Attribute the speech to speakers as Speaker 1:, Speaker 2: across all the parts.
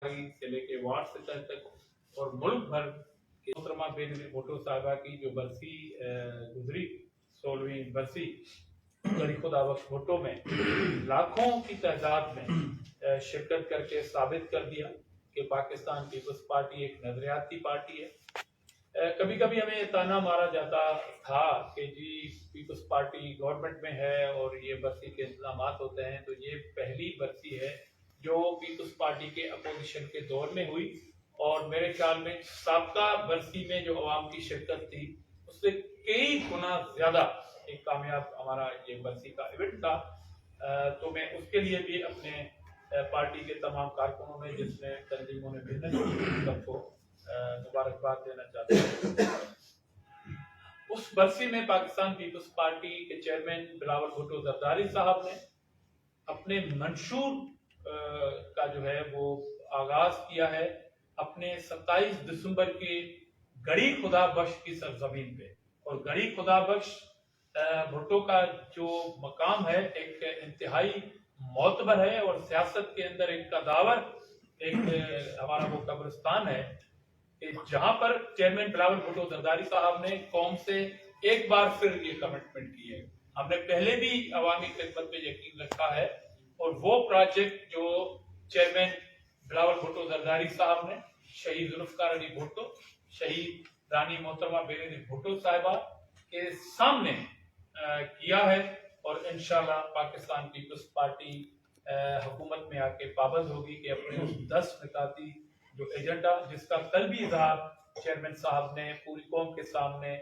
Speaker 1: से लेके वार्ड स्तर तक और मुल्क भर के मोहतरमा बेनज़ीर भुट्टो साहिबा की जो बरसी गुजरी 16वीं बरसी गरी खुदाबख्श भुट्टो में लाखों की तादाद में शिरकत करके साबित कर दिया कि पाकिस्तान पीपल्स पार्टी एक नजरियाती पार्टी है। कभी कभी हमें ताना मारा जाता था कि जी पीपल्स पार्टी गवर्नमेंट में है और ये बरसी के इंतजाम होते हैं, तो ये पहली बरसी है जो पीपल्स पार्टी के अपोजिशन के दौर में हुई और मेरे ख्याल में साबका बरसी में जो अवाम की शिरकत थी उससे कई गुना ज्यादा एक कामयाब हमारा ये बरसी का इवेंट था। तो मैं उसके लिए भी अपने पार्टी के तमाम कारकुनों में जिसने तंजीमों ने मेहनत की सबको मुबारकबाद देना चाहता हूँ। उस बरसी में पाकिस्तान पीपल्स पार्टी के चेयरमैन बिलावल भुट्टो जरदारी साहब ने अपने मंशूर का जो है वो आगाज किया है अपने 27 दिसंबर के गड़ी खुदा बख्श की सरजमीन पे। और गड़ी खुदा बख्श भुट्टो का जो मकाम है एक इंतहाई मोतबर है और सियासत के अंदर एक कदावर एक हमारा वो कब्रिस्तान है जहां पर चेयरमैन बिलावल भुट्टो जरदारी साहब ने कौम से एक बार फिर ये कमिटमेंट की है। हमने पहले भी अवामी खिदमत पे यकीन रखा है और वो प्रोजेक्ट जो चेयरमैन बिलावल भुट्टो जरदारी साहब ने शहीद जुल्फकार अली भुट्टो, शहीद रानी मोहतरमा बेनज़ीर भुट्टो साहिबा के सामने किया है और इंशाल्लाह पाकिस्तान पीपल्स पार्टी हुकूमत में आके पाबंद होगी कि अपने उस 10 निकाती जो एजेंडा जिसका कल भी इजहार चेयरमैन साहब ने पूरी कौम के सामने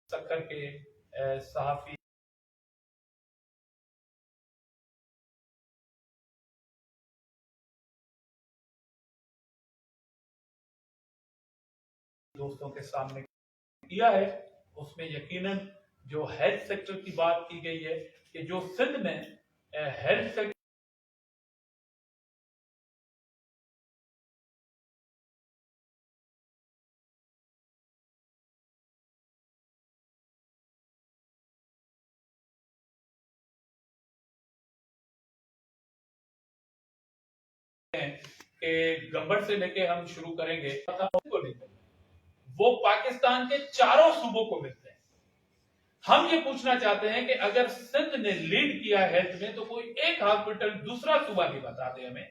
Speaker 1: सक्कर के सहाफी दोस्तों के सामने किया है। उसमें यकीनन जो हेल्थ सेक्टर की बात की गई है कि जो सिंध में हेल्थ सेक्टर के गंबर से लेके हम शुरू करेंगे वो पाकिस्तान के चारों सूबों को मिलते हैं। हम ये पूछना चाहते हैं कि अगर सिंध ने लीड किया हेल्थ में तो कोई एक हॉस्पिटल दूसरा सूबा भी बता दे हमें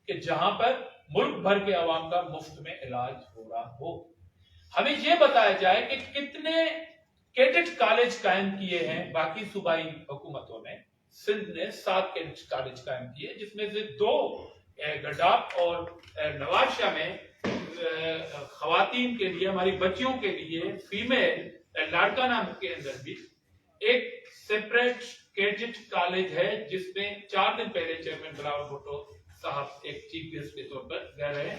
Speaker 1: कि जहां पर मुल्क भर के अवाम का मुफ्त में इलाज हो रहा हो। हमें यह बताया जाए कि कितने कैडेट कॉलेज कायम किए हैं बाकी सूबाई हुकूमतों ने। सिंध ने 7 कैडेट कॉलेज कायम किए जिसमें से 2 गडाप और नवाबशाह में खवातीन के लिए, हमारी बच्चियों के लिए फीमेल लाड़काना के अंदर भी एक सेपरेट कैडेट कॉलेज है जिसमें 4 दिन पहले चेयरमैन बिलावल भुट्टो साहब एक चीफ गेस्ट के तौर पर गए रहे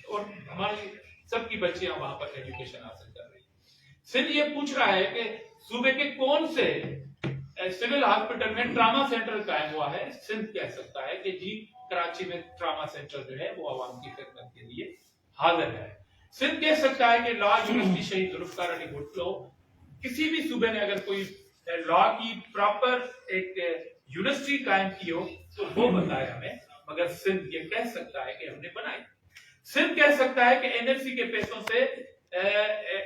Speaker 1: और हमारी सबकी बच्चियां वहां पर एजुकेशन हासिल कर रही है। सिंध ये पूछ रहा है कि सूबे के कौन से सिविल हॉस्पिटल में ट्रामा सेंटर कायम हुआ है। सिंध कह सकता है कि जी कराची में ट्रामा सेंटर जो है वो आवाम की खिदमत के लिए हाजिर है। सिंध कह सकता है कि लॉ यूनिवर्सिटी शहीद जुल्फकार अली भुट्टो, किसी भी सूबे ने अगर कोई लॉ की प्रॉपर एक यूनिवर्सिटी कायम की हो तो वो बताए हमें, मगर सिंध ये कह सकता है कि हमने बनाई। सिंध कह सकता है कि एनएलसी के पैसों से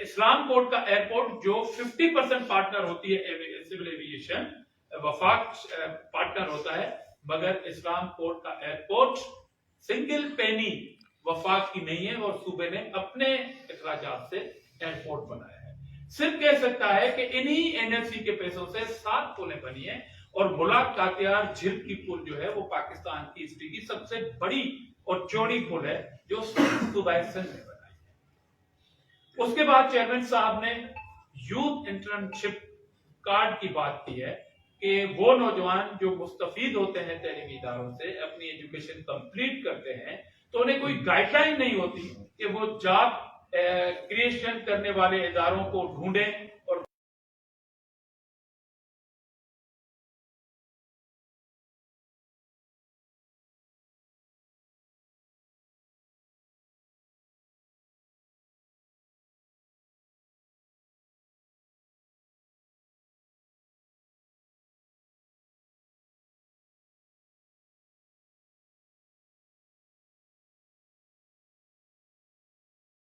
Speaker 1: इस्लाम कोर्ट का एयरपोर्ट जो 50% पार्टनर होती है सिविल एविएशन, वफाक पार्टनर होता है, मगर इस्लाम कोर्ट का एयरपोर्ट सिंगल पेनी वफाक की नहीं है और सूबे ने अपने अखराजात से एयरपोर्ट बनाया है। सिर्फ कह सकता है कि इन्हीं एनएलसी के पैसों से 7 पुलें बनी है और बुलाक कातियार झिल की पुल जो है वो पाकिस्तान की हिस्ट्री की सबसे बड़ी और चौड़ी पुल है जो सूबा सिंध में बनाई है। उसके बाद चेयरमैन साहब ने यूथ इंटर्नशिप कार्ड की बात की है कि वो नौजवान जो मुस्तफीद होते हैं तैलीमी इदारों से, अपनी एजुकेशन कंप्लीट करते हैं तो उन्हें कोई गाइडलाइन नहीं होती कि वो जॉब क्रिएशन करने वाले इदारों को ढूंढें और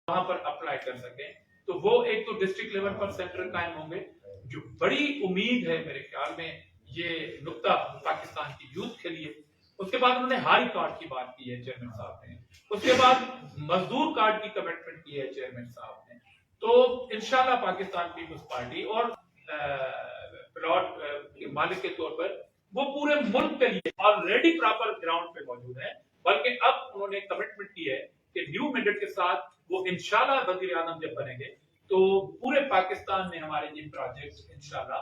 Speaker 1: वहां पर अप्लाई कर सकें। तो वो एक तो डिस्ट्रिक्ट लेवल पर सेंटर कायम होंगे, जो बड़ी उम्मीद है मेरे ख्याल में ये नुक्ता पाकिस्तान की यूथ के लिए। उसके बाद उन्होंने हाई कार्ड की बात की है चेयरमैन साहब ने, उसके बाद मजदूर कार्ड की कमिटमेंट की है चेयरमैन साहब ने। तो इंशाल्लाह पाकिस्तान पीपल्स पार्टी और प्लॉट के मालिक के तौर पर वो पूरे मुल्क के लिए ऑलरेडी प्रॉपर ग्राउंड पे मौजूद है, बल्कि अब उन्होंने कमिटमेंट की है कि न्यू मैंडेट के साथ वो इंशाल्लाह वजीर आजम जब बनेंगे तो पूरे पाकिस्तान में हमारे ये प्रोजेक्ट इंशाल्लाह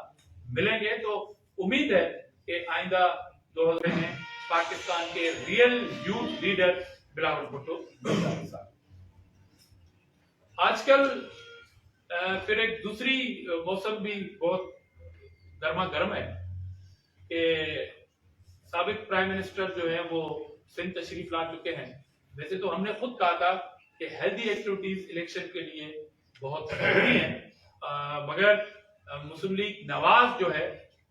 Speaker 1: मिलेंगे। तो उम्मीद है कि आइंदा 2000 में पाकिस्तान के real youth leader Bilawal Bhutto. आजकल फिर एक दूसरी मौसम भी बहुत गर्मा गर्म है कि साबिक प्राइम मिनिस्टर जो है वो सिंध तशरीफ ला चुके हैं। वैसे तो हमने खुद कहा था कि हेल्दी एक्टिविटीज इलेक्शन के लिए बहुत जरूरी है, मगर मुस्लिम लीग नवाज जो है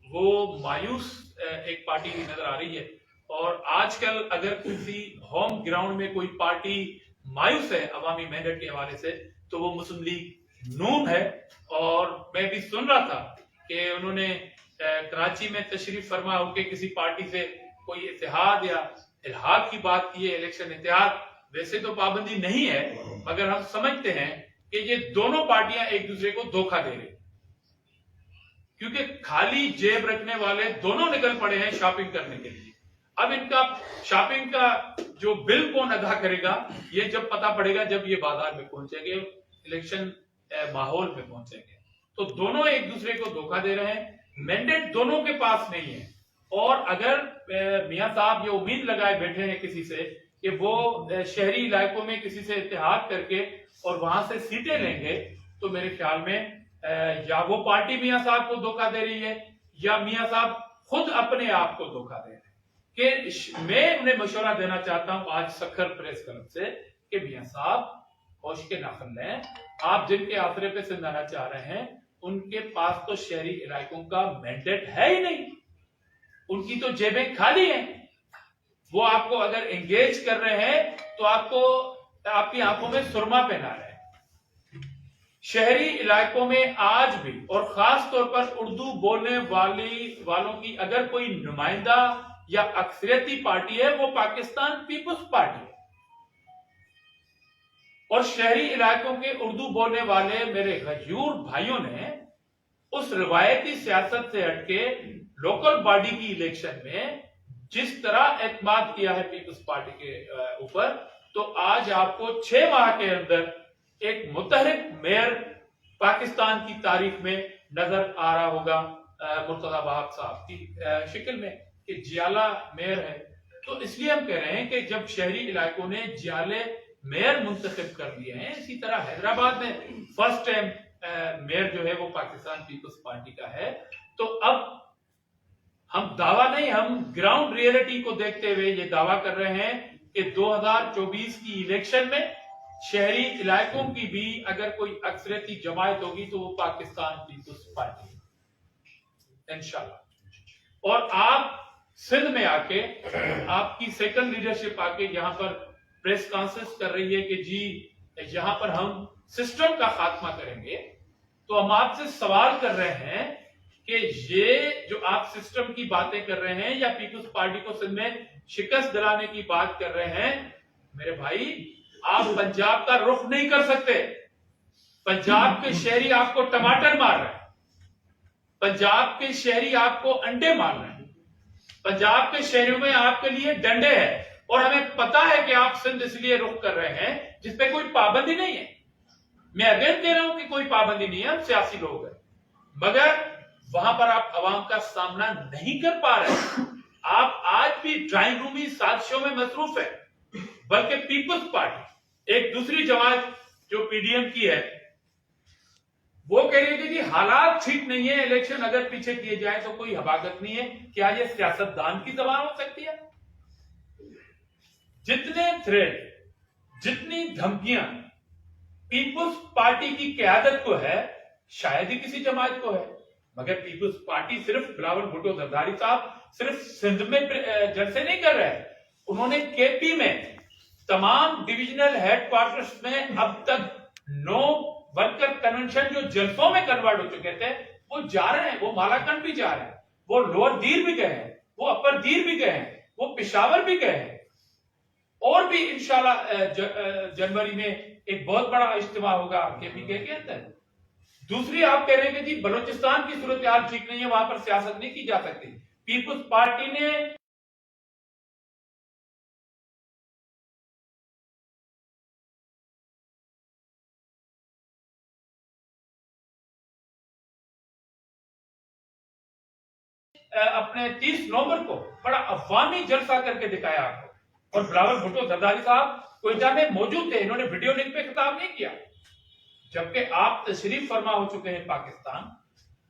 Speaker 1: वो मायूस एक पार्टी नजर आ रही है। और आजकल अगर किसी होम ग्राउंड में कोई पार्टी मायूस है अवामी मैंडेट के हवाले से तो वो मुस्लिम लीग नून है। और मैं भी सुन रहा था कि उन्होंने कराची में तशरीफ फरमा होकर किसी पार्टी से कोई इत्तेहाद या इल्हाद की बात की है, इलेक्शन इत्तेहाद। वैसे तो पाबंदी नहीं है, मगर हम समझते हैं कि ये दोनों पार्टियां एक दूसरे को धोखा दे रही, क्योंकि खाली जेब रखने वाले दोनों निकल पड़े हैं शॉपिंग करने के लिए। अब इनका शॉपिंग का जो बिल कौन अदा करेगा ये जब पता पड़ेगा, जब ये बाजार में पहुंचेंगे, इलेक्शन माहौल में पहुंचेंगे। तो दोनों एक दूसरे को धोखा दे रहे हैं, मैंडेट दोनों के पास नहीं है। और अगर मियां साहब ये उम्मीद लगाए बैठे हैं किसी से कि वो शहरी इलाकों में किसी से इत्तेहाद करके और वहां से सीटें लेंगे, तो मेरे ख्याल में या वो पार्टी मियां साहब को धोखा दे रही है या मियां साहब खुद अपने आप को धोखा दे रहे हैं। कि मैं उन्हें मशवरा देना चाहता हूं आज सखर प्रेस क्लब से कि मियां साहब होश के नाखन लें। आप जिनके आसरे पे सिंध आना चाह रहे हैं उनके पास तो शहरी इलाकों का मैंडेट है ही नहीं, उनकी तो जेबें खाली हैं। वो आपको अगर एंगेज कर रहे हैं तो आपको आपकी आंखों में सुरमा पहना रहे हैं। शहरी इलाकों में आज भी और खास तौर पर उर्दू बोलने वालों की अगर कोई नुमाइंदा या अक्सरियती पार्टी है वो पाकिस्तान पीपल्स पार्टी है। और शहरी इलाकों के उर्दू बोलने वाले मेरे गजूर भाइयों ने उस रिवायती सियासत से हटके लोकल बॉडी की इलेक्शन में जिस तरह एतमाद किया है पीपल्स पार्टी के ऊपर, तो आज आपको 6 माह के अंदर एक मुतहरिक मेयर पाकिस्तान की तारीख में नजर आ रहा होगा मुर्तजा वहाब साहब की शक्ल में कि जियाला मेयर है। तो इसलिए हम कह रहे हैं कि जब शहरी इलाकों ने जियाले मेयर मुंतखब कर लिए हैं, इसी तरह हैदराबाद में फर्स्ट टाइम मेयर जो है वो पाकिस्तान पीपल्स पार्टी का है। तो अब हम दावा नहीं, हम ग्राउंड रियलिटी को देखते हुए ये दावा कर रहे हैं कि 2024 की इलेक्शन में शहरी इलाकों की भी अगर कोई अक्सरियती जमायत होगी तो वो पाकिस्तान पीपल्स पार्टी है इंशाल्लाह। और आप सिंध में आके आपकी सेकंड लीडरशिप आके यहाँ पर प्रेस कॉन्फ्रेंस कर रही है कि जी यहां पर हम सिस्टम का खात्मा करेंगे। तो हम आपसे सवाल कर रहे हैं कि ये जो आप सिस्टम की बातें कर रहे हैं या पीपल्स पार्टी को सिंध में शिकस्त दिलाने की बात कर रहे हैं, मेरे भाई आप पंजाब का रुख नहीं कर सकते। पंजाब के शहरी आपको टमाटर मार रहे हैं, पंजाब के शहरी आपको अंडे मार रहे हैं, पंजाब के शहरों में आपके लिए डंडे हैं। और हमें पता है कि आप सिंध इसलिए रुख कर रहे हैं जिसपे कोई पाबंदी नहीं है। मैं अगेन कह रहा हूं कि कोई पाबंदी नहीं है, हम सियासी लोग हैं, मगर वहां पर आप अवाम का सामना नहीं कर पा रहे। आप आज भी ड्राइंग रूमी साजिशों में मसरूफ है। बल्कि पीपल्स पार्टी, एक दूसरी जमात जो पीडीएम की है, वो कह रही है कि हालात ठीक नहीं है, इलेक्शन अगर पीछे किए जाए तो कोई हमाकत नहीं है। क्या ये सियासतदान की जबान हो सकती है? जितने थ्रेट, जितनी धमकियां पीपुल्स पार्टी की क्यादत को है, शायद ही किसी जमात को है। मगर पीपुल्स पार्टी सिर्फ बिलावल भुट्टो जरदारी साहब सिर्फ सिंध में जलसे नहीं कर रहे हैं, उन्होंने केपी में तमाम डिविजनल हेडक्वार्टर्स में अब तक 9 वर्कर कन्वेंशन जो जलसों में कन्वर्ट हो चुके थे, वो जा रहे हैं। वो मालाकंड भी जा रहे हैं, वो लोअर दीर भी गए हैं, वो अपर दीर भी गए हैं, वो पेशावर भी गए हैं, और भी इंशाल्लाह जनवरी में एक बहुत बड़ा इज्तिमा होगा केपीके के अंदर। दूसरी, आप कह रहे हैं कि जी बलूचिस्तान की सूरत हाल ठीक नहीं है, वहां पर सियासत नहीं की जा सकती। पीपुल्स पार्टी ने अपने 30 नवंबर को बड़ा अवामी जलसा करके दिखाया आपको, और बिलावल भुट्टो जरदारी साहब क्वेटा में मौजूद थे, इन्होंने वीडियो लिंक पे खिताब नहीं किया, जबकि आप तशरीफ फरमा हो चुके हैं पाकिस्तान,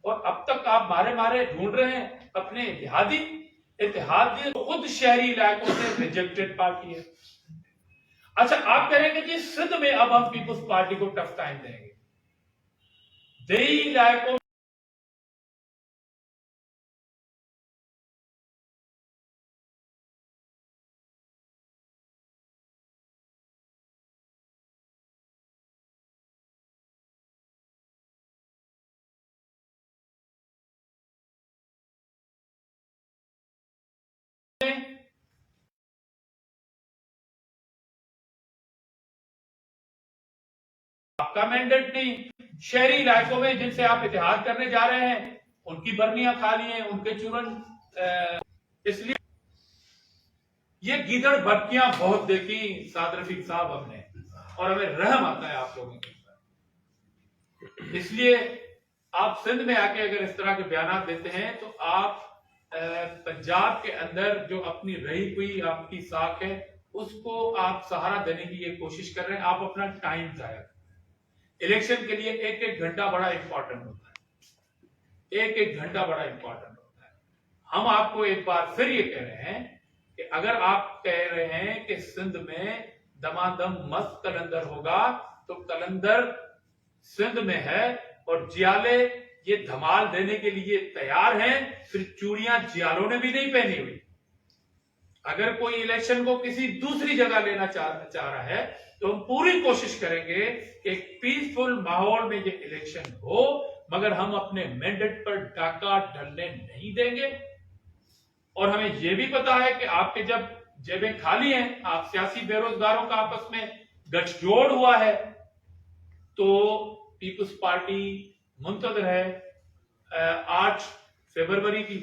Speaker 1: और अब तक आप मारे मारे ढूंढ रहे हैं अपने इतिहादी खुद शहरी इलाकों से रिजेक्टेड पार्टी है। अच्छा, आप कह रहे हैं कि जी सिंध में अब हम पीपुल्स पार्टी को टफ टाइम देंगे। देही इलाकों में आपका मैंडेट नहीं, शहरी इलाकों में जिनसे आप इतिहाद करने जा रहे हैं उनकी बर्नियां खाली हैं, उनके चूरन। इसलिए ये गीदड़ भटकियां बहुत देखी साद रफीक साहब हमने, और हमें रहम आता है आप लोगों के ऊपर। इसलिए आप सिंध में आके अगर इस तरह के बयान देते हैं तो आप पंजाब के अंदर जो अपनी रही हुई आपकी साख है उसको आप सहारा देने की ये कोशिश कर रहे हैं। आप अपना टाइम जाया, इलेक्शन के लिए एक एक घंटा बड़ा इंपॉर्टेंट होता है, एक एक घंटा बड़ा इंपॉर्टेंट होता है। हम आपको एक बार फिर ये कह रहे हैं कि अगर आप कह रहे हैं कि सिंध में दमादम मस्त कलंदर होगा, तो कलंदर सिंध में है और जियाले ये धमाल देने के लिए तैयार हैं। फिर चूड़ियां जियालों ने भी नहीं पहनी हुई। अगर कोई इलेक्शन को किसी दूसरी जगह लेना चाह रहा है तो हम पूरी कोशिश करेंगे कि एक पीसफुल माहौल में ये इलेक्शन हो, मगर हम अपने मैंडेट पर डाका डलने नहीं देंगे। और हमें यह भी पता है कि आपके जब जेबें खाली हैं, आप सियासी बेरोजगारों का आपस में गठजोड़ हुआ है, तो पीपुल्स पार्टी मुंतजर है 8 फरवरी की।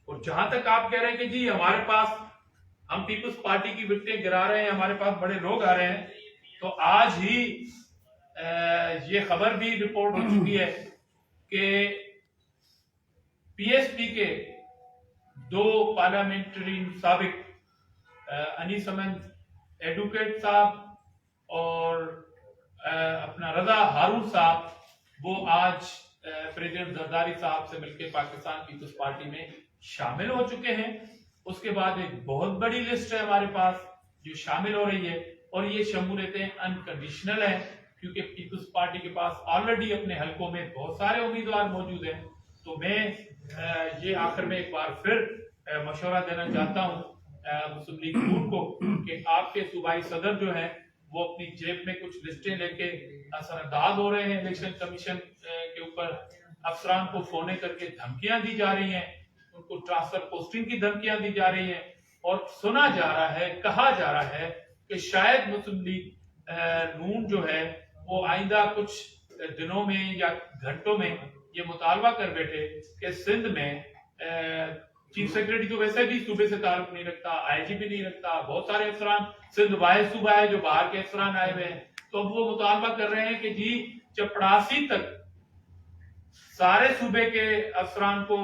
Speaker 1: और जहां तक आप कह रहे हैं कि जी हमारे पास हम पीपुल्स पार्टी की विकटें गिरा रहे हैं, हमारे पास बड़े लोग आ रहे हैं, तो आज ही ये खबर भी रिपोर्ट हो चुकी है कि पीएसपी के 2 पार्लियामेंट्री साबिक अनीस अहमद एडवोकेट साहब और अपना रजा हारून साहब, वो आज प्रेसिडेंट जरदारी साहब से मिलकर पाकिस्तान पीपुल्स पार्टी में शामिल हो चुके हैं। उसके बाद एक बहुत बड़ी लिस्ट है हमारे पास जो शामिल हो रही है, और ये शमूलियतें अनकंडीशनल है, क्योंकि पीपुल्स पार्टी के पास ऑलरेडी अपने हलकों में बहुत सारे उम्मीदवार मौजूद हैं। तो मैं ये आखिर में एक बार फिर मशवरा देना चाहता हूँ मुस्लिम लीग नून को कि आपके सूबाई सदर जो है वो अपनी जेब में कुछ लिस्टें लेके असरदाद हो रहे हैं। इलेक्शन कमीशन के ऊपर अफसरान को फोन करके धमकियां दी जा रही हैं, उनको ट्रांसफर पोस्टिंग की धमकियां दी जा रही हैं, और सुना जा रहा है, कहा जा रहा है कि शायद मुस्लिम लीग नून जो है वो आइंदा कुछ दिनों में या घंटों में ये मुतालबा कर बैठे कि सिंध में चीफ सेक्रेटरी तो वैसे भी सूबे से ताल्लुक नहीं रखता, आईजी भी नहीं रखता, बहुत सारे अफसरान, सिंध वाहिद सूबा है जो बाहर के अफसरान आए हुए हैं। तो अब वो मुतालबा कर रहे हैं कि जी चपड़ासी तक सारे सूबे के अफसरान को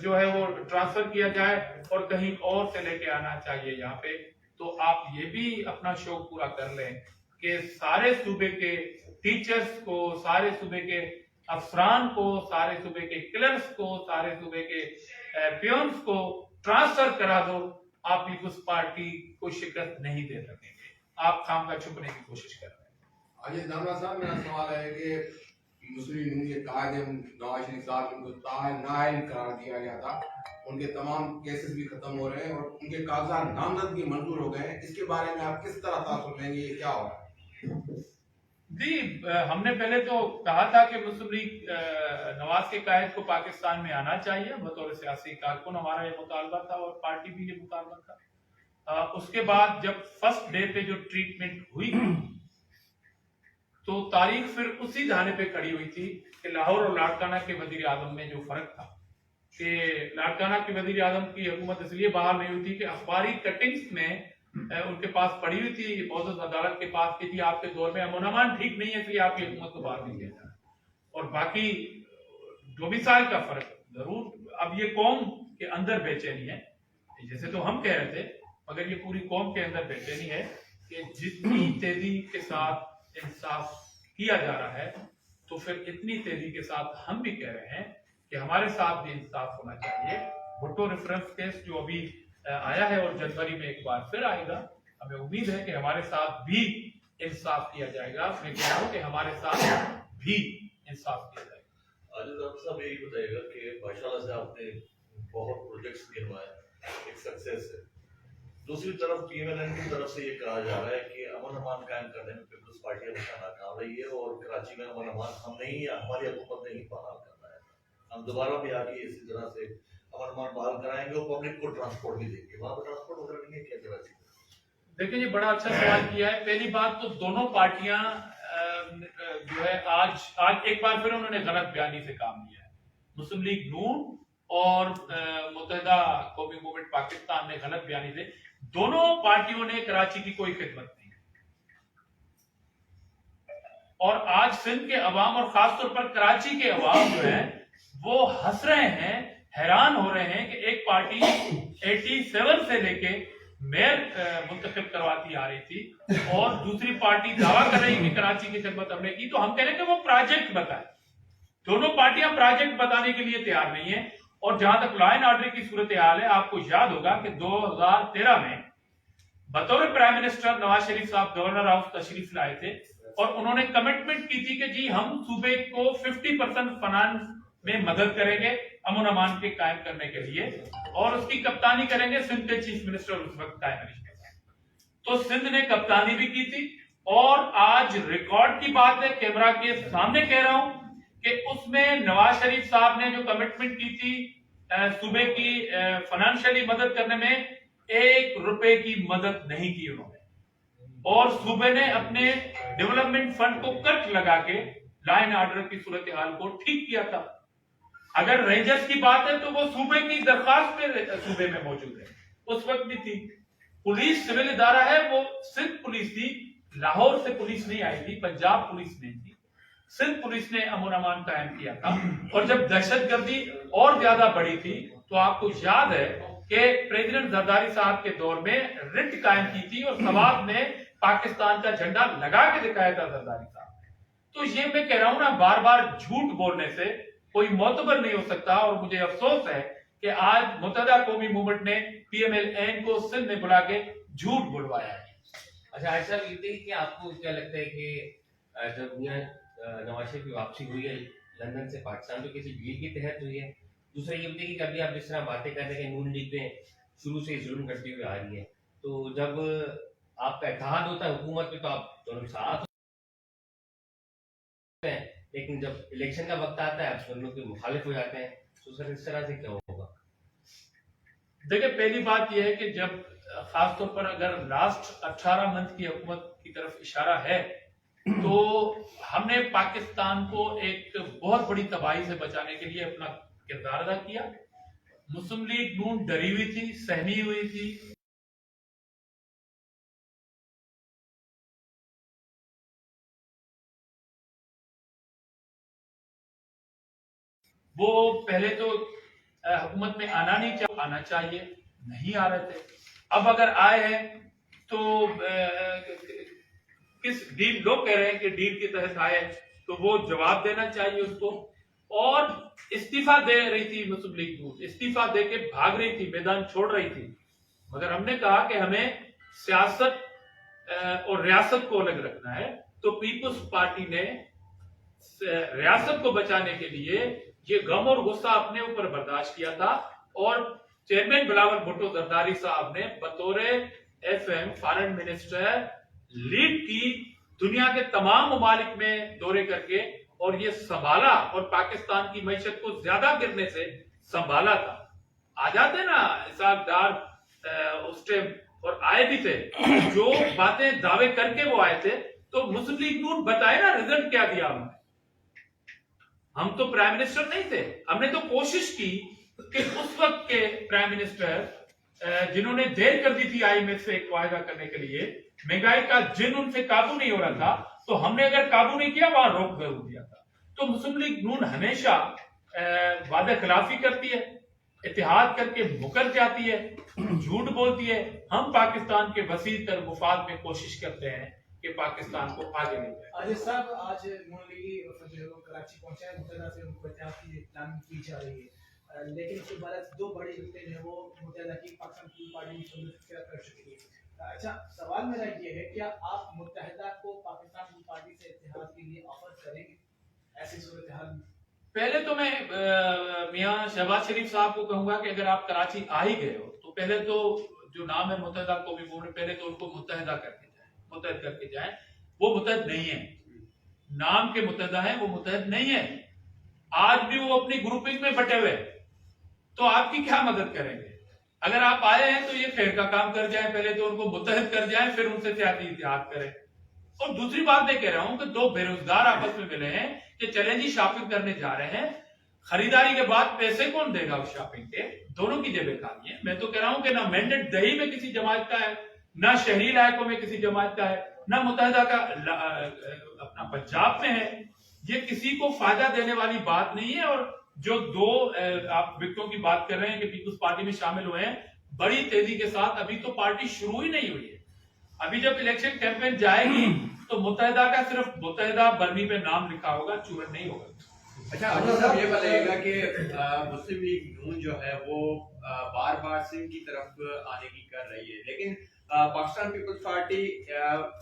Speaker 1: जो है वो ट्रांसफर किया जाए और कहीं और से लेके आना चाहिए यहाँ पे। तो आप ये भी अपना शौक पूरा कर लें कि सारे सूबे के टीचर्स को, सारे सूबे के अफसरान को, सारे सूबे के क्लर्क्स को, सारे सूबे के पियोन्स को ट्रांसफर करा दो। आप पीपुल्स पार्टी को शिकस्त नहीं दे सकेंगे। आप काम का छुपने की कोशिश कर रहे हैं।
Speaker 2: अजय दामला साहब, मेरा सवाल है कि मुस्लिम लीग के कायदे नवाज शरीफ साहब को नाअहल करार दिया गया था, उनके तमाम केसेस भी खत्म हो रहे हैं और उनके कागजात नामजदगी मंजूर हो गए हैं। इसके बारे में आप किस तरह तासुर लेंगे, ये क्या हो रहा है?
Speaker 1: जी, हमने पहले तो कहा था कि मुस्लिम लीग नवाज के कायद को पाकिस्तान में आना चाहिए। बतौर सियासी कारकुन हमारा ये मुतालबा था और पार्टी भी ये मुतालबा था। उसके बाद जब फर्स्ट डे पे जो ट्रीटमेंट हुई तो तारीख फिर उसी धारे पे खड़ी हुई थी कि लाहौर और लाड़काना के वजीर आजम में जो फर्क था कि लाड़काना के वजीर आजम की हुकूमत इसलिए बहाल नहीं हुई थी कि अखबारी कटिंग्स में उनके पास पड़ी हुई थी मौजूद अदालत के पास कि जी आपके दौर में अमन अमान ठीक नहीं है, इसलिए आपकी हुकूमत को बाहर नहीं किया जा रहा। और बाकी 24 साल का फर्क जरूर अब ये कौम के अंदर बेचैनी है, जैसे तो हम कह रहे थे, मगर ये पूरी कौम के अंदर बेचैनी है कि जितनी तेजी के साथ इंसाफ किया जा रहा है तो फिर इतनी तेजी के साथ हम भी कह रहे हैं कि हमारे साथ भी इंसाफ होना चाहिए। भुट्टो रेफरेंस केस जो अभी आया है और जनवरी में एक बार फिर आएगा, हमें उम्मीद है कि हमारे साथ भी इंसाफ किया जाएगा। मैं कह रहा हूं कि हमारे साथ भी इंसाफ किया जाएगा।
Speaker 3: आदिल साहब यही बताइएगा कि माशाल्लाह से आपने बहुत प्रोजेक्ट्स गिनवाए, एक सक्सेस है। दूसरी तरफ पीएमएलएन की तरफ से ये कहा जा रहा है कि अमन अमान कायम करने में पीपल्स पार्टी हमेशा नाकाम रही है और कराची में अमन अमान हम नहीं, हमारी हुकूमत ने ही बहाल करना है। हम दोबारा भी आगे इसी तरह से अमन अमान बहाल कराएंगे और पब्लिक को ट्रांसपोर्ट भी देंगे। वहाँ पर ट्रांसपोर्ट वगैरह नहीं है क्या कराची में?
Speaker 1: देखिए, ये बड़ा अच्छा सवाल किया है। पहली बात तो दोनों पार्टियां जो है आज एक बार फिर उन्होंने गलत बयानी से काम लिया है। मुस्लिम लीग नून और मुत्तहिदा कौमी मूवमेंट पाकिस्तान ने गलत बयानी से, दोनों पार्टियों ने कराची की कोई खिदमत नहीं। और आज सिंध के अवाम और खासतौर पर कराची के अवाम जो है वो हंस रहे हैं, हैरान हो रहे हैं कि एक पार्टी 87 से लेके मेयर मुंतखब करवाती आ रही थी और दूसरी पार्टी दावा कर रही कि कराची की खिदमत हमने की। तो हम कह रहे हैं कि वो प्रोजेक्ट बताए। दोनों पार्टियां प्रोजेक्ट बताने के लिए तैयार नहीं है। और जहां तक लॉ एंड ऑर्डर की सूरत हाल है, आपको याद होगा कि 2013 में बतौर प्राइम मिनिस्टर नवाज शरीफ साहब गवर्नर हाउस तशरीफ लाए थे और उन्होंने कमिटमेंट की थी कि जी हम सूबे को 50% फाइनेंस में मदद करेंगे अमन अमान के कायम करने के लिए और उसकी कप्तानी करेंगे सिंध के चीफ मिनिस्टर उस वक्त कायम मिनिस्टर। तो सिंध ने कप्तानी भी की थी और आज रिकॉर्ड की बात है, कैमरा के सामने कह रहा हूं कि उसमें नवाज शरीफ साहब ने जो कमिटमेंट की थी सूबे की फाइनेंशियली मदद करने में, 1 रुपए की मदद नहीं की उन्होंने। और सूबे ने अपने डेवलपमेंट फंड को कट लगा के लॉ एंड ऑर्डर की सूरत हाल को ठीक किया था। अगर रेंजर्स की बात है तो वो सूबे की दरखास्त पे सूबे में मौजूद है, उस वक्त भी थी। पुलिस सिविल इदारा है, वो सिंध पुलिस थी, लाहौर से पुलिस नहीं आई थी, पंजाब पुलिस नहीं थी, सिंध पुलिस ने अमन अमान कायम किया था। और जब दहशतगर्दी और ज्यादा बढ़ी थी तो आपको याद है कि प्रेसिडेंट जरदारी साहब के दौर में रिट कायम की थी और सवाब ने पाकिस्तान का झंडा लगा के दिखाया था जरदारी साहब। तो ये मैं कह रहा हूं ना, बार बार झूठ बोलने से कोई मोतबर नहीं हो सकता। और मुझे अफसोस है कि आज मुत्तहिदा कौमी मूवमेंट ने पीएमएलएन को सिंध में बुला के झूठ बुलवाया है।
Speaker 4: अच्छा, ऐसा ये बताइए कि आपको क्या लगता है कि जब यहाँ नवाज शरीफ की वापसी हुई है लंदन से पाकिस्तान, तो किसी डील के तहत हुई है? दूसरा ये बताइए कि अभी आप जिस तरह बातें कर रहे हैं नून लीग में शुरू से जुल्म करती हुई आ रही है, तो जब आपका इत्तेहाद होता है हुकूमत में तो आप दोनों साथ हैं, लेकिन जब इलेक्शन का वक्त आता है आप दोनों के मुखालिफ हो जाते हैं, तो सर इस तरह से क्या होगा?
Speaker 1: देखिए, पहली बात यह है कि जब खासतौर पर अगर लास्ट 18 मंथ की हुकूमत की तरफ इशारा है तो हमने पाकिस्तान को एक बहुत बड़ी तबाही से बचाने के लिए अपना किरदार अदा किया। मुस्लिम लीग नून डरी हुई थी, सहमी हुई थी। वो पहले तो हुकूमत में आना चाहिए, नहीं आ रहे थे। अब अगर आए हैं तो किस डील, लोग कह रहे हैं कि डील के तहत आए, तो वो जवाब देना चाहिए उसको। और इस्तीफा दे रही थी मुस्लिम लीग नून, इस्तीफा दे के भाग रही थी, मैदान छोड़ रही थी, मगर हमने कहा कि हमें सियासत और रियासत को अलग रखना है। तो पीपल्स पार्टी ने रियासत को बचाने के लिए ये गम और गुस्सा अपने ऊपर बर्दाश्त किया था, और चेयरमैन बिलावल भुट्टो जरदारी साहब ने बतौर FM फॉरेन मिनिस्टर लीड की, दुनिया के तमाम ममालिक में दौरे करके, और ये संभाला, और पाकिस्तान की मैशत को ज्यादा गिरने से संभाला था। आ जाते ना इसाक डार उस टाइम, और आए भी थे, जो बातें दावे करके वो आए थे। तो मुस्लिम लीग नून बताए ना रिजल्ट क्या दिया हमने। हम तो प्राइम मिनिस्टर नहीं थे, हमने तो कोशिश की कि उस वक्त के प्राइम मिनिस्टर जिन्होंने देर कर दी थी IMF से एक वायदा करने के लिए, महंगाई का जिन उनसे काबू नहीं हो रहा था, तो हमने अगर काबू नहीं किया, वहां रोक जरूर दिया था। तो मुस्लिम लीग नून हमेशा वादा खिलाफी करती है, इतिहाद करके मुकर जाती है, झूठ बोलती है। हम पाकिस्तान के वसी तर मुफाद में कोशिश करते हैं कि पाकिस्तान को आगे ले जाए।
Speaker 5: अजय साहब, आज नून लीगी कराची पहुंचे हैं, मुतहदा से उनको इत्तेहाद की प्लानिंग की जा रही है, लेकिन उसके बाद दो बड़ी जमातें जो है वो मुतहदा की पाकिस्तान पीपल्स पार्टी में कर चुकी है। अच्छा, सवाल मेरा ये है, क्या आप मुत्तहिदा को पाकिस्तान पीपल्स पार्टी से इत्तेहाद के लिए ऑफर करेंगे ऐसी सूरत हाल में?
Speaker 1: पहले तो मैं मियां शहबाज शरीफ साहब को कहूंगा कि अगर आप कराची आ ही गए हो, तो पहले तो जो नाम है मुत्तहिदा कौमी बोर्ड, पहले तो उनको मुत्तहिदा करके जाए, मुत्तहिद करके जाए। वो मुत्तहिद नहीं है, नाम के मुत्तहिदा है, वो मुत्तहिद नहीं है। आज भी वो अपनी ग्रुपिंग में बटे हुए, तो आपकी क्या मदद करेंगे? अगर आप आए हैं तो ये खैर का काम कर जाए, पहले तो उनको मुत्तहिद कर जाए, फिर उनसे सियासी इत्तेहाद करें। और दूसरी बात मैं कह रहा हूं कि दो बेरोजगार आपस में मिले हैं कि चलें जी शॉपिंग करने जा रहे हैं, खरीदारी के बाद पैसे कौन देगा उस शॉपिंग के? दोनों की जेबें खाली हैं। मैं तो कह रहा हूं कि ना मैंडेट दही में किसी जमात का है, ना शहरी इलाकों में किसी जमात का है, ना मुत्तहिदा का अपना पंजाब में है। ये किसी को फायदा देने वाली बात नहीं है। और जो दो आप विक्टों की बात कर रहे हैं कि पीपल्स पार्टी में शामिल हुए हैं, बड़ी तेजी के साथ, अभी तो पार्टी शुरू ही नहीं हुई है। अभी जब इलेक्शन कैंपेन जाएगी तो मुत्तहिदा का सिर्फ मुत्तहिदा बरनी पे नाम लिखा होगा, चूरन नहीं होगा।
Speaker 6: अच्छा, अजय साहब ये बताइएगा कि मुस्लिम लीग नून जो है वो बार बार सिंध की तरफ आने की कर रही है, लेकिन पाकिस्तान पीपल्स पार्टी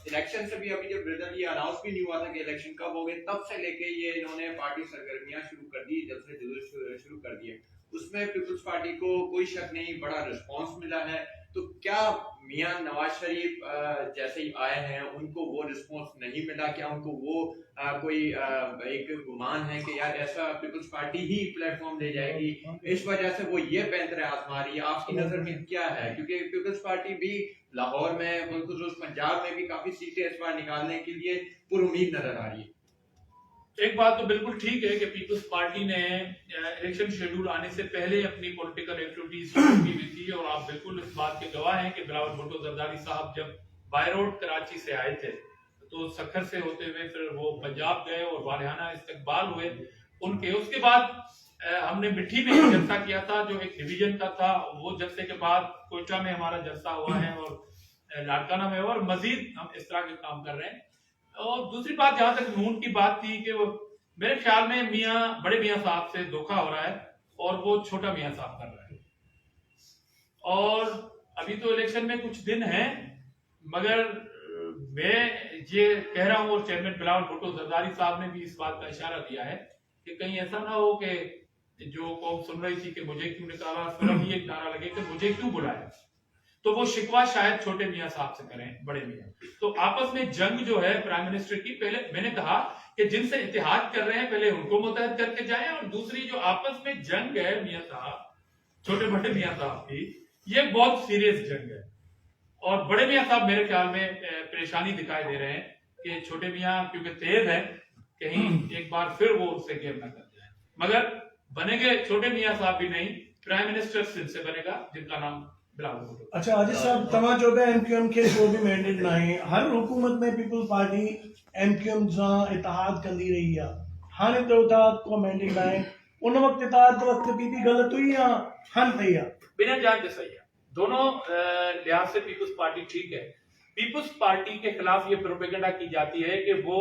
Speaker 6: इलेक्शन से भी अभी जब रिजल्ट ये अनाउंस भी नहीं हुआ था कि इलेक्शन कब हो गए, तब से लेके ये इन्होंने पार्टी सरगर्मियां शुरू कर दी, जब से जुलूस शुरू कर दिए। उसमें पीपल्स पार्टी को कोई शक नहीं, बड़ा रिस्पांस मिला है। तो क्या मियां नवाज शरीफ जैसे ही आए हैं उनको वो रिस्पांस नहीं मिला? क्या उनको वो कोई एक गुमान है कि यार ऐसा पीपल्स पार्टी ही प्लेटफॉर्म ले जाएगी, इस वजह से वो ये पैंतरे आजमा रही है? आपकी नजर में क्या है? क्योंकि पीपल्स पार्टी भी लाहौर में, बिलखुसूस पंजाब में भी काफी सीटें इस बार निकालने के लिए पुरुमीद नजर आ रही है।
Speaker 1: एक बात तो बिल्कुल ठीक है कि पीपल्स पार्टी ने इलेक्शन शेड्यूल आने से पहले अपनी पॉलिटिकल एक्टिविटीज शुरू की हुई थी, और आप बिल्कुल इस बात के गवाह हैं कि बिलावल भुट्टो जरदारी साहब जब बाय रोड कराची से आए थे, तो सखर से होते हुए फिर वो पंजाब गए और वालिहाना इस्तकबाल हुए उनके। उसके बाद हमने मिट्टी में एक जलसा किया था जो एक डिवीजन का था। वो जलसे के बाद कोयटा में हमारा जलसा हुआ है और लाड़काना में, और मजीद हम इस तरह के काम कर रहे हैं। और दूसरी बात, जहां तक नून की बात थी, कि वो मेरे ख्याल में बड़े मियां साहब से धोखा हो रहा है और वो छोटा मियां साहब कर रहा है। और अभी तो इलेक्शन में कुछ दिन हैं, मगर मैं ये कह रहा हूं, और चेयरमैन बिलावल भुट्टो जरदारी साहब ने भी इस बात का इशारा दिया है कि कहीं ऐसा ना हो कि जो कौम सुन रही थी कि मुझे क्यों निकाला, फिर अभी एक नारा लगे कि मुझे क्यों बुलाया, तो वो शिकवा शायद छोटे मियां साहब से करें, बड़े मियां। तो आपस में जंग जो है प्राइम मिनिस्टर की, पहले मैंने कहा कि जिनसे इत्तेहाद कर रहे हैं पहले उनको मुतहद करके जाएं, और दूसरी जो आपस में जंग है मियां साहब, छोटे बड़े मियां साहब की, ये बहुत सीरियस जंग है। और बड़े मियां साहब मेरे ख्याल में परेशानी दिखाई दे रहे हैं कि छोटे मियां क्योंकि तेज है, कहीं एक बार फिर वो उससे गेम न कर जाए। मगर बनेंगे छोटे मियां साहब भी नहीं, प्राइम मिनिस्टर सिंध से बनेगा जिनका नाम बिलावल भुट्टो।
Speaker 7: अच्छा अजय साहब, तव्हां चओ था MQM खे को भी मैंडेट ना आहे, हर हुकूमत में पीपल्स पार्टी MQM सां इत्तेहाद कंदी रही है, हाणे तो इत्तेहाद को मैंडेट आहे, उन वक्त इत्तेहाद वक्त बीबी गलत हुई या हाणे सही आहे?
Speaker 1: बिना जान के सही है, दोनों लिहाज से पीपल्स पार्टी ठीक है। पीपुल्स पार्टी के खिलाफ ये प्रोपेगेंडा की जाती है कि वो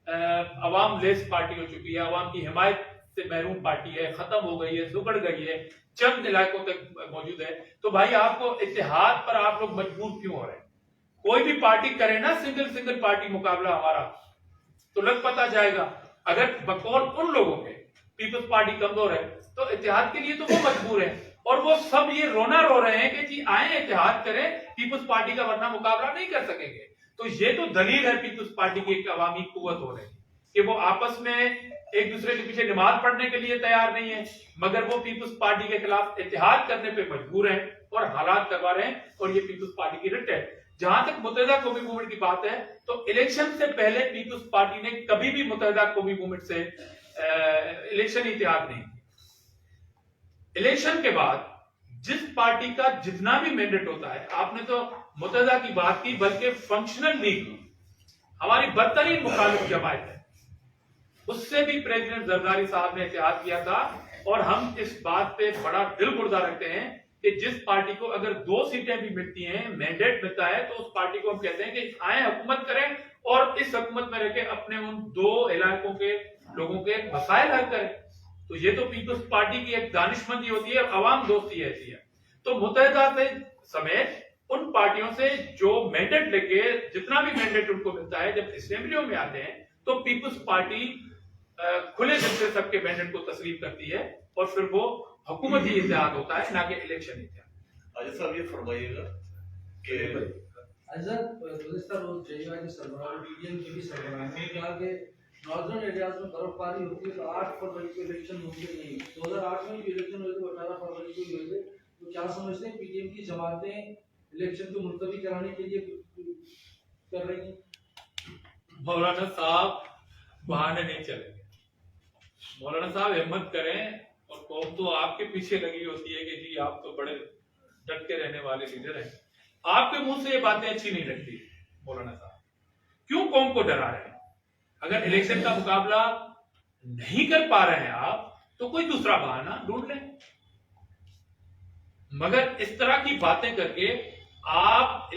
Speaker 1: अवाम लेस पार्टी हो चुकी है, अवाम की हिमायत से महरूम पार्टी है, खत्म हो गई है, सुगड़ गई है, चंद इलाकों तक मौजूद है। तो भाई आपको इत्तेहाद पर आप लोग मजबूर क्यों हो रहे हैं? कोई भी पार्टी करे ना सिंगल पार्टी मुकाबला हमारा, तो लग पता जाएगा। अगर बकौल उन लोगों के पीपल्स पार्टी कमजोर है तो इत्तेहाद के लिए तो वो मजबूर है, और वो सब ये रोना रो रहे हैं कि जी आए इत्तेहाद करें पीपल्स पार्टी का, वरना मुकाबला नहीं कर सकेंगे। तो ये तो दलील है पीपल्स पार्टी की एक अवामी कुव्वत होने की कि वो आपस में एक दूसरे के पीछे नमाज पढ़ने के लिए तैयार नहीं है, मगर वो पीपल्स पार्टी के खिलाफ इत्तेहाद करने पे मजबूर हैं और हालात करवा रहे हैं, और ये पीपल्स पार्टी की रट है। जहां तक मुत्तहिदा कौमी मूवमेंट की बात है, तो इलेक्शन से पहले पीपल्स पार्टी ने कभी भी मुत्तहिदा कौमी मूवमेंट से इलेक्शन इत्तेहाद नहीं किया। इलेक्शन के बाद जिस पार्टी का जितना भी मैंडेट होता है, आपने तो मुत्तहिदा की बात की, बल्कि फंक्शनल लीग हमारी बदतरीन मुखालिफ जमात है, उससे भी प्रेसिडेंट जरदारी साहब ने इत्तेहाद किया था। और हम इस बात पे बड़ा दिल गुर्दा रखते हैं कि जिस पार्टी को अगर 2 सीटें भी मिलती हैं, मैंडेट मिलता है, तो उस पार्टी को हम कहते हैं कि आए हुकूमत करें और इस हुकूमत में रहकर अपने उन 2 इलाकों के लोगों के मसाइल हल करें। तो ये तो पीपल्स पार्टी की एक दानिशमंदी होती है, अवाम दोस्ती ऐसी है। तो मुत्तहिदा से समेत उन पार्टियों से जो मैंडेट लेके, जितना भी मैंडेट उनको मिलता है, जब असेंबलियों में आते हैं तो पीपल्स पार्टी खुले दिल से सबके मैंडेट को तस्लीम करती है, और फिर वो हुकूमती इत्तेहाद होता है, ना कि इलेक्शन इत्तेहाद।
Speaker 3: आज साहब ये फरमाइएगा कि
Speaker 8: गुज़िश्ता रोज जेयूआई के सरबराह पीडीएम के भी सरबराह ने कहा कि नॉर्दर्न एरियाज में बर्फबारी होती है तो 8 फरवरी को इलेक्शन मुमकिन नहीं है। 2008 में भी इलेक्शन हुए थे, 18 फरवरी को हुए थे। तो क्या समझते हैं पीडीएम की जमातें इलेक्शन को मुलतवी कराने के लिए कर रही हैं?
Speaker 1: मौलाना साहब बहाने नहीं चलेंगे। मौलाना साहब हिम्मत करें, और कौम तो आपके पीछे लगी होती है कि जी आप तो बड़े डट के रहने वाले लीडर हैं। आपके मुंह से ये बातें अच्छी नहीं लगती मौलाना साहब। क्यों कौम को डरा रहे हैं? अगर इलेक्शन का मुकाबला नहीं कर पा रहे हैं आप, तो कोई दूसरा बहाना ढूंढ लें। मगर इस तरह की बातें करके आप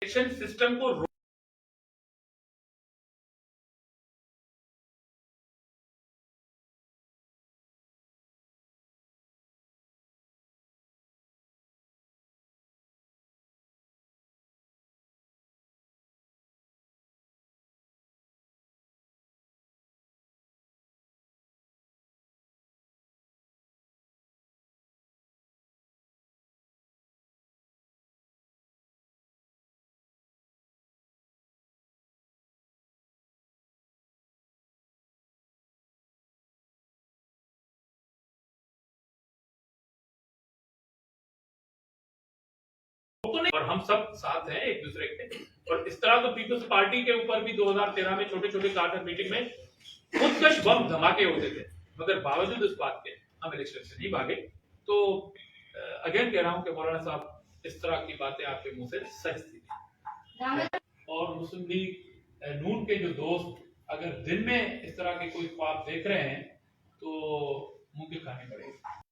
Speaker 1: इलेक्शन सिस्टम को तो नहीं, और हम सब साथ हैं एक दूसरे के। और इस तरह तो पीपल्स पार्टी के ऊपर भी 2013 में छोटे छोटे कार्टर मीटिंग में खुदकश बम धमाके होते थे, मगर बावजूद इस बात के हम इलेक्शन से नहीं भागे। तो अगेन कह रहा हूं कि मौलाना साहब इस तरह की बातें आपके मुंह से सच थी। और मुस्लिम लीग नून के जो दोस्त अगर दिन में इस तरह के कोई ख्वाब देख रहे हैं तो मुंह की खानी पड़ेगी।